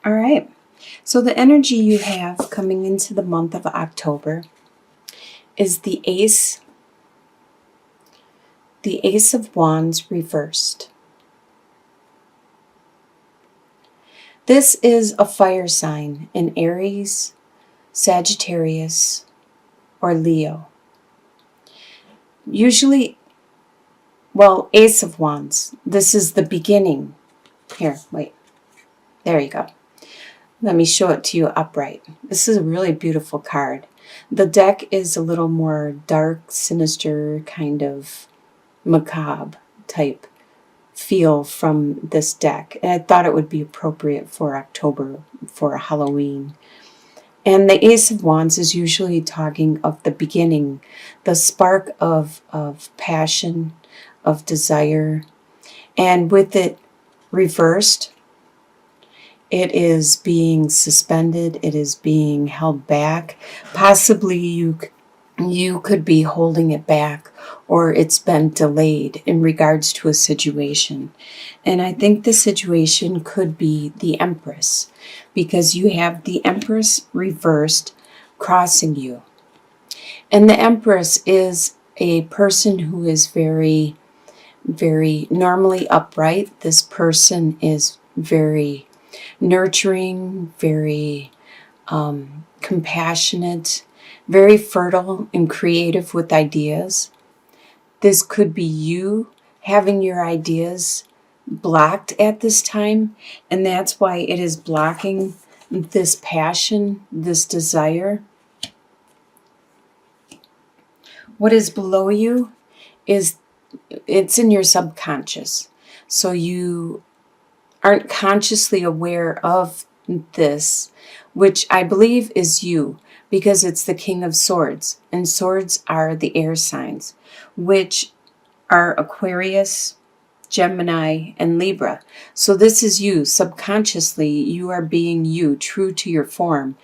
All right. So the energy you have coming into the month of October is the Ace of Wands reversed. This is a fire sign in Aries, Sagittarius, or Leo. Usually, Ace of Wands. This is the beginning. Here, wait. There you go. Let me show it to you upright. This is a really beautiful card. The deck is a little more dark, sinister, kind of macabre type feel from this deck. And I thought it would be appropriate for October, for Halloween. And the Ace of Wands is usually talking of the beginning, the spark of passion, of desire. And with it reversed, it is being suspended. It is being held back. Possibly you could be holding it back, or it's been delayed in regards to a situation. And I think the situation could be the Empress, because you have the Empress reversed crossing you. And the Empress is a person who is very, very normally upright. This person is very nurturing, very compassionate, very fertile and creative with ideas. This could be you having your ideas blocked at this time, and that's why it is blocking this passion, this desire. What is below you it's in your subconscious. So you aren't consciously aware of this, which I believe is you, because it's the King of Swords, and swords are the air signs, which are Aquarius, Gemini, and Libra. So this is you. Subconsciously, you are being you, true to your form,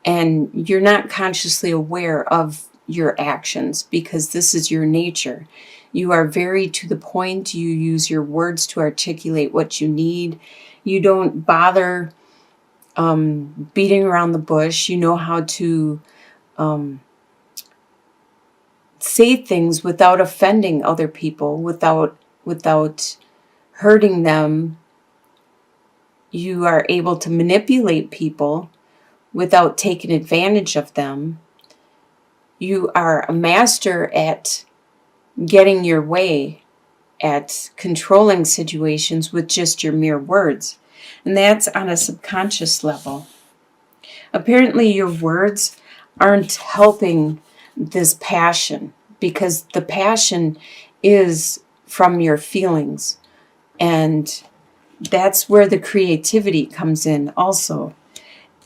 and you're not consciously aware of your actions because this is your nature. You are very to the point. You use your words to articulate what you need. You don't bother beating around the bush. You know how to say things without offending other people, without hurting them. You are able to manipulate people without taking advantage of them. You are a master at getting your way, at controlling situations with just your mere words. And that's on a subconscious level. Apparently your words aren't helping this passion, because the passion is from your feelings. And that's where the creativity comes in also.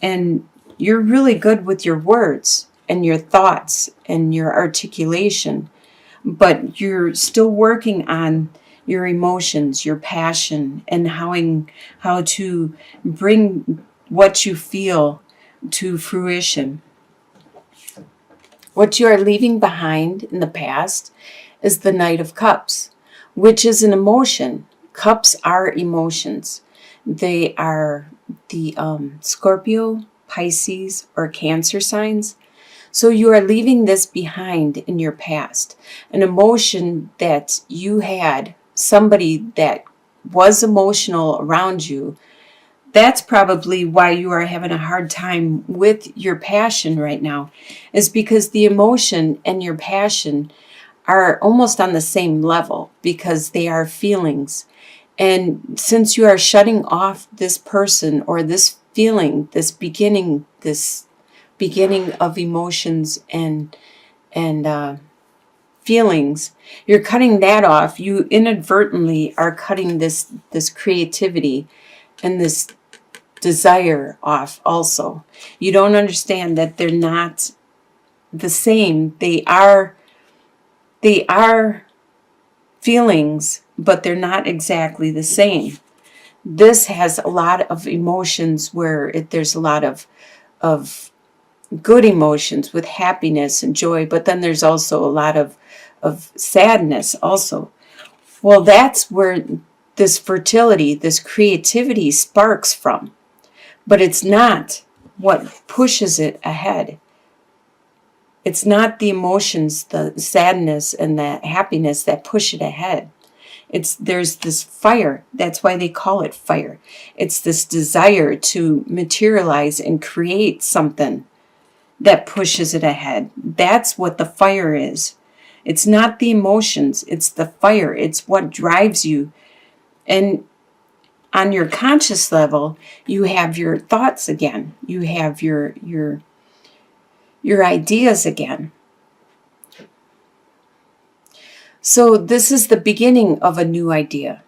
And you're really good with your words and your thoughts and your articulation, but you're still working on your emotions, your passion, and how to bring what you feel to fruition. What you are leaving behind in the past is the Knight of Cups, which is an emotion. Cups are emotions. They are the Scorpio, Pisces, or Cancer signs. So you are leaving this behind in your past, an emotion that you had, somebody that was emotional around you. That's probably why you are having a hard time with your passion right now, is because the emotion and your passion are almost on the same level, because they are feelings. And since you are shutting off this person or this feeling, this beginning of emotions and feelings, you're cutting that off. You inadvertently are cutting this creativity and this desire off also. You don't understand that they're not the same. They are feelings, but they're not exactly the same. This has a lot of emotions where there's a lot of good emotions with happiness and joy, but then there's also a lot of sadness also. Well, that's where this fertility, this creativity sparks from. But it's not what pushes it ahead. It's not the emotions, the sadness and the happiness that push it ahead. There's this fire. That's why they call it fire. It's this desire to materialize and create something that pushes it ahead. That's what the fire is. It's not the emotions, it's the fire. It's what drives you. And on your conscious level, you have your thoughts again. You have your ideas again. So this is the beginning of a new idea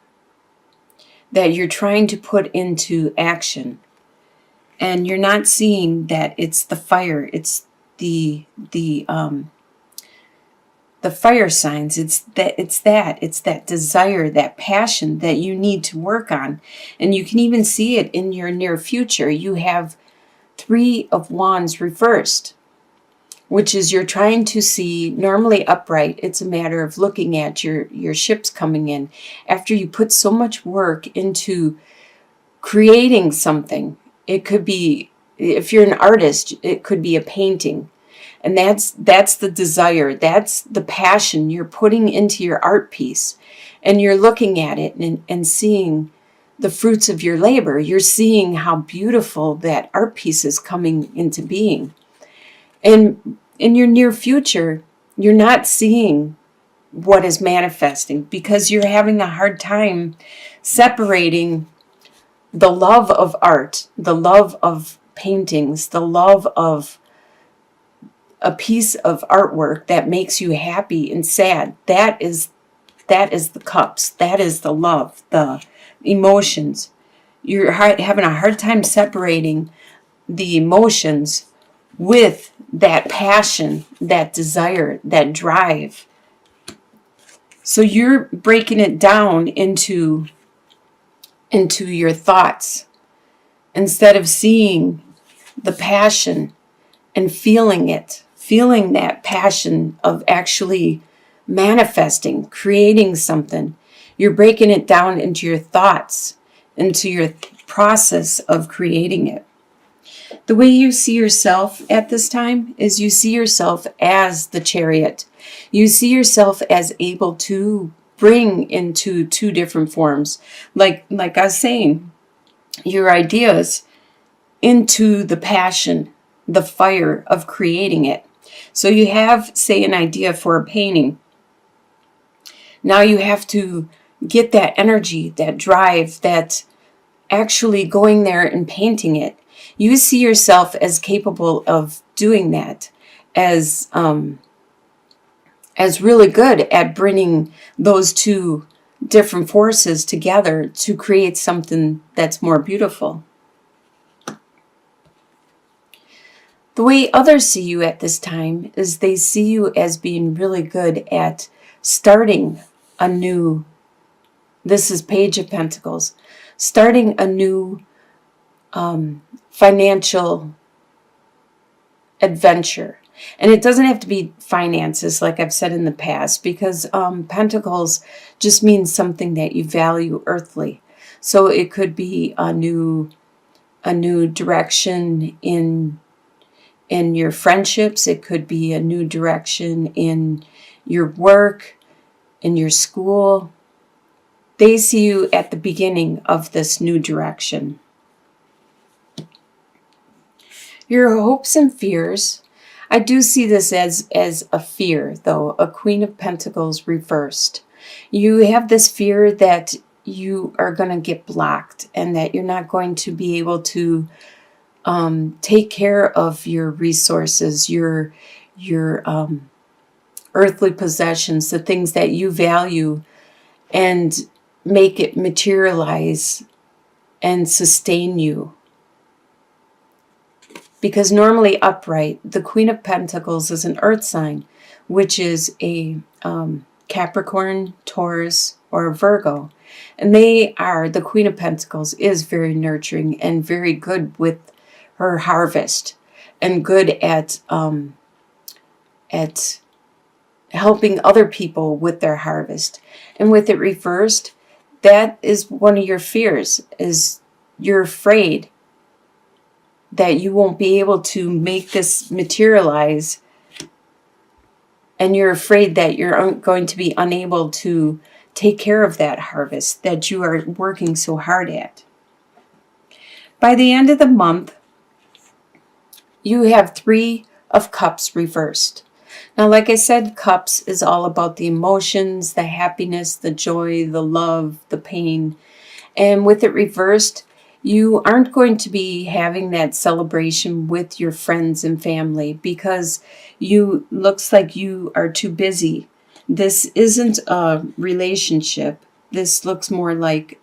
that you're trying to put into action. And you're not seeing that it's the fire, it's the fire signs. It's that desire, that passion that you need to work on. And you can even see it in your near future. You have 3 of Wands reversed, which is you're trying to see, normally upright. It's a matter of looking at your ships coming in. After you put so much work into creating something, it could be, if you're an artist, it could be a painting. And that's the desire, that's the passion you're putting into your art piece. And you're looking at it and seeing the fruits of your labor. You're seeing how beautiful that art piece is coming into being. And in your near future, you're not seeing what is manifesting because you're having a hard time separating the love of art, the love of paintings, the love of a piece of artwork that makes you happy and sad. That is the cups. That is the love, the emotions. You're having a hard time separating the emotions with that passion, that desire, that drive. So you're breaking it down into your thoughts instead of seeing the passion and feeling it, feeling that passion of actually manifesting, creating something. You're breaking it down into your thoughts, into your process of creating it. The way you see yourself at this time is you see yourself as the Chariot. You see yourself as able to bring into 2 different forms. Like I was saying, your ideas into the passion, the fire of creating it. So you have, say, an idea for a painting. Now you have to get that energy, that drive, that actually going there and painting it. You see yourself as capable of doing that, as really good at bringing those 2 different forces together to create something that's more beautiful. The way others see you at this time is they see you as being really good at starting a new, this is Page of Pentacles, starting a new financial adventure. And it doesn't have to be finances, like I've said in the past, because Pentacles just means something that you value earthly. So it could be a new direction in your friendships. It could be a new direction in your work, in your school. They see you at the beginning of this new direction. Your hopes and fears. I do see this as a fear, though, a Queen of Pentacles reversed. You have this fear that you are going to get blocked and that you're not going to be able to take care of your resources, your earthly possessions, the things that you value, and make it materialize and sustain you. Because normally upright, the Queen of Pentacles is an earth sign, which is a Capricorn, Taurus, or a Virgo. And the Queen of Pentacles is very nurturing and very good with her harvest and good at helping other people with their harvest. And with it reversed, that is one of your fears, is you're afraid that you won't be able to make this materialize, and you're afraid that you're going to be unable to take care of that harvest that you are working so hard at. By the end of the month, you have 3 of Cups reversed. Now, like I said, Cups is all about the emotions, the happiness, the joy, the love, the pain. And with it reversed, you aren't going to be having that celebration with your friends and family because you looks like you are too busy. This isn't a relationship. This looks more like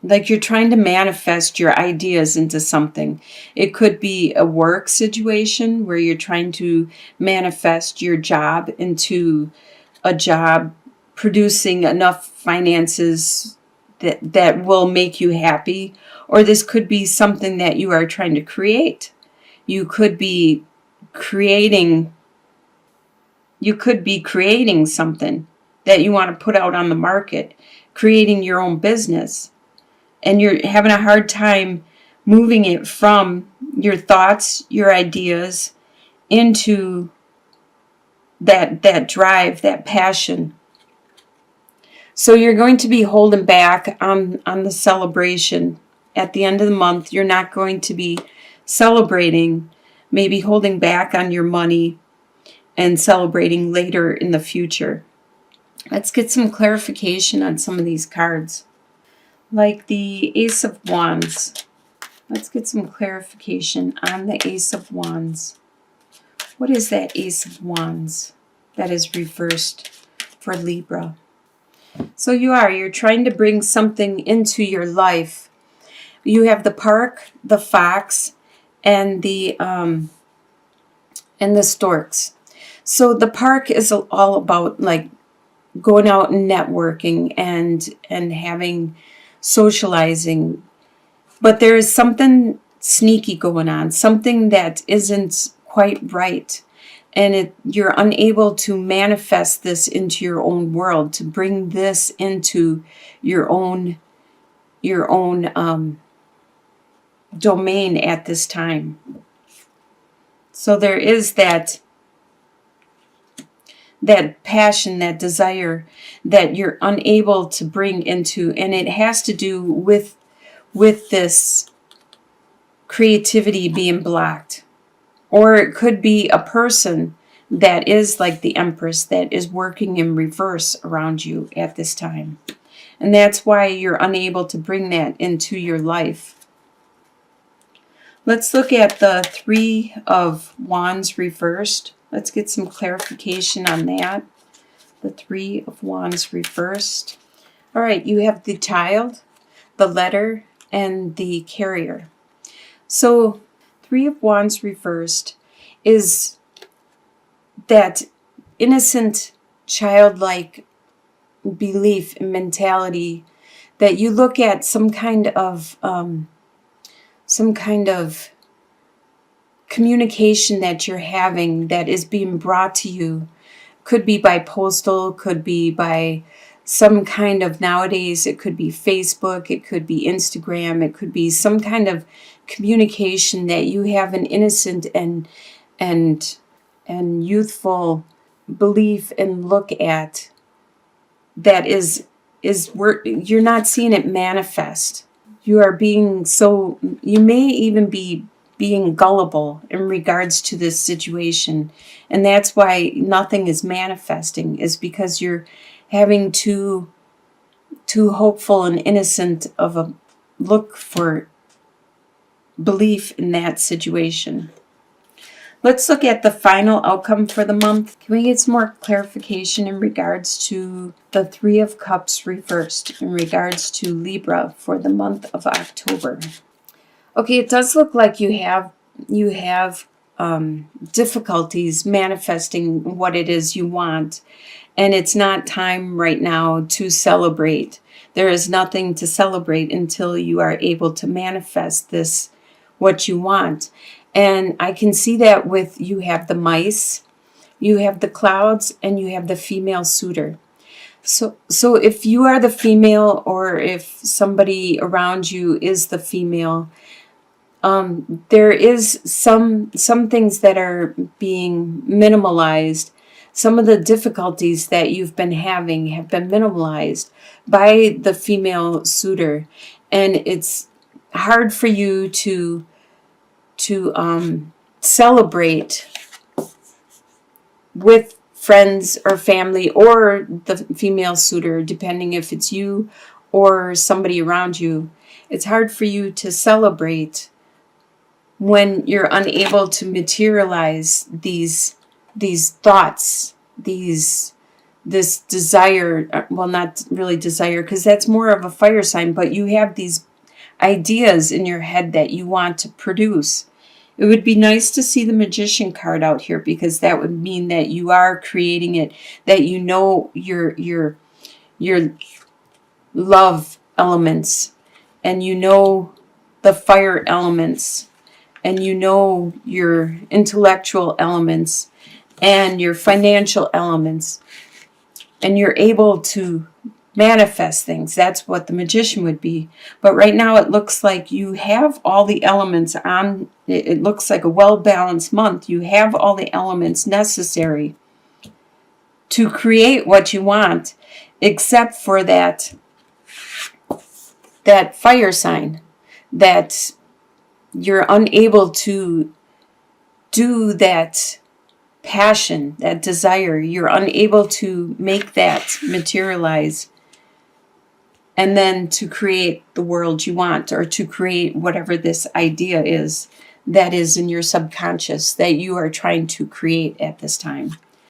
like you're trying to manifest your ideas into something. It could be a work situation where you're trying to manifest your job into a job producing enough finances that will make you happy. Or this could be something that you are trying to create. You could be creating something that you want to put out on the market, creating your own business. And you're having a hard time moving it from your thoughts, your ideas, into that drive, that passion. So you're going to be holding back on the celebration. At the end of the month, you're not going to be celebrating, maybe holding back on your money and celebrating later in the future. Let's get some clarification on some of these cards. Like the Ace of Wands. Let's get some clarification on the Ace of Wands. What is that Ace of Wands that is reversed for Libra? So you're trying to bring something into your life. You have the park, the fox, and the storks. So the park is all about like going out and networking and having socializing. But there is something sneaky going on, something that isn't quite right. And you're unable to manifest this into your own world, to bring this into your own domain at this time. So there is that passion, that desire that you're unable to bring into, and it has to do with this creativity being blocked. Or it could be a person that is like the Empress that is working in reverse around you at this time. And that's why you're unable to bring that into your life. Let's look at the 3 of Wands reversed. Let's get some clarification on that. The 3 of Wands reversed. All right, you have the Child, the Letter, and the Carrier. So 3 of Wands reversed is that innocent, childlike belief and mentality that you look at some kind of communication that you're having that is being brought to you. Could be by postal, could be by some kind of, nowadays it could be Facebook, it could be Instagram, it could be some kind of communication that you have an innocent and youthful belief and look at that is you're not seeing it manifest. You are being so, you may even be being gullible in regards to this situation, and that's why nothing is manifesting, is because you're having too hopeful and innocent of a look for belief in that situation. Let's look at the final outcome for the month. Can we get some more clarification in regards to the 3 of Cups reversed in regards to Libra for the month of October? Okay, it does look like you have difficulties manifesting what it is you want, and it's not time right now to celebrate. There is nothing to celebrate until you are able to manifest this, what you want. And I can see that with, you have the mice, you have the clouds, and you have the female suitor. So if you are the female, or if somebody around you is the female, there is some things that are being minimalized. Some of the difficulties that you've been having have been minimalized by the female suitor, and it's hard for you to celebrate with friends or family, or the female suitor, depending if it's you or somebody around you. It's hard for you to celebrate when you're unable to materialize these thoughts, this desire. Well, not really desire, because that's more of a fire sign, but you have these ideas in your head that you want to produce. It would be nice to see the Magician card out here, because that would mean that you are creating it, that you know your love elements, and you know the fire elements, and you know your intellectual elements and your financial elements, and you're able to manifest things. That's what the Magician would be. But right now it looks like you have all the elements on. It looks like a well-balanced month. You have all the elements necessary to create what you want, except for that fire sign, that you're unable to do that passion, that desire. You're unable to make that materialize, and then to create the world you want, or to create whatever this idea is that is in your subconscious that you are trying to create at this time.